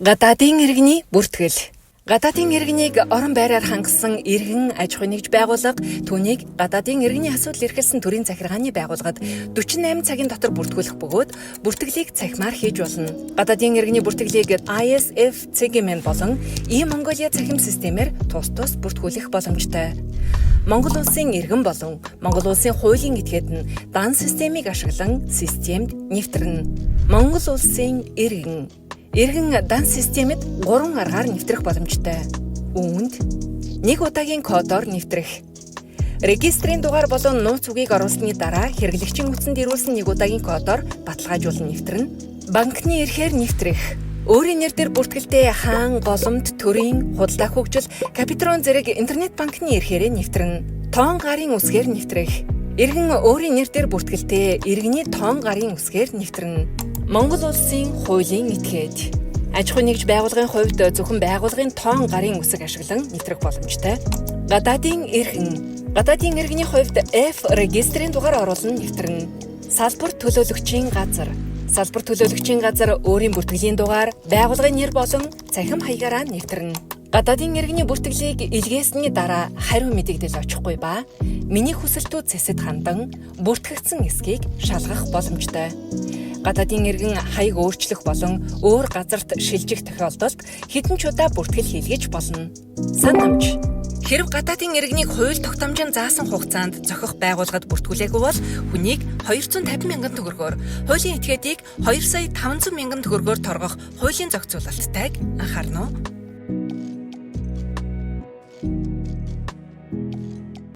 Гадаадын иргэний бүртгэл. Гадаадын иргэнийг орон байраар хангасан иргэн аж ахуйн нэгж байгууллага түүнийг гадаадын иргэний асуудал эрхэлсэн төрийн захиргааны байгууллагад 48 цагийн дотор бүртгүүлэх бөгөөд бүртгэлийг цахимаар хийж болно. Гадаадын иргэний бүртгэлийг ISF-CGM болон E-Mongolia цахим системээр тус бүртгүүлэх боломжтой. Монгол улсын иргэн болон Монгол улсын хуулийн этгээд нь дан системийг ашиглан системд нэвтрэнэ. Монгол улсын Иргэн дан системэд 3 аргаар нэвтрэх боломжтой. Үүнд 1 удаагийн кодоор нэвтрэх. Регистрийн дугаар болон нууц үгийг оруулсны дараа хэрэглэгчийн утсанд ирүүлсэн 1 удаагийн кодоор баталгаажуулан нэвтрэнэ. Банкны эрхээр нэвтрэх. Өөрийн нэр дээр бүртгэлтэй хаан, голомт, төрийн, худалдаа хөгжил, капитрон зэрэг интернет банкны эрхээрээ нэвтрэнэ. Тоон гарын үсгээр нэвтрэх. Иргэн өөрийн нэр дээр бүртгэлтэй иргэний тоон гарын үсгээр нэвтрэнэ. Монгол улсын хуулийн этгээд. Аж ахуйн нэгж байгууллагын хувьд зөвхөн байгууллагын тоон гарын үсэг ашиглан нэвтрэх боломжтой. Гадаадын иргэний хувьд F регистрийн дугаар оруулан нэвтрэнэ. Салбар төлөөлөгчийн газар өөрийн бүртгэлийн дугаар, байгууллагын нэр болон цахим хаягаараа нэвтрэнэ. Гадаадын иргэний бүртгэлийг илгээсний дараа хариу мэдэгдэл очихгүй ба миний хүсэлтүүд цэцэд хандан бүртгэгдсэн эсхийг шалгах боломжтой. Гадаадын иргэн хаяг өөрчлөх болон өөр газарт шилжих тохиолдолд хэдэн ч удаа бүртгэл хийлгэж болно. Санамж. Хэрэв гадаадын иргэнийг хууль тогтоомжин заасан хугацаанд зохих байгууллагад бүртгүүлээгүй бол хүнийг 250 мянган төгрөгөөр, хуулийн этгээдийг 2,500,000 төгрөгөөр торгох хуулийн зохицуулалттайг анхаарна уу?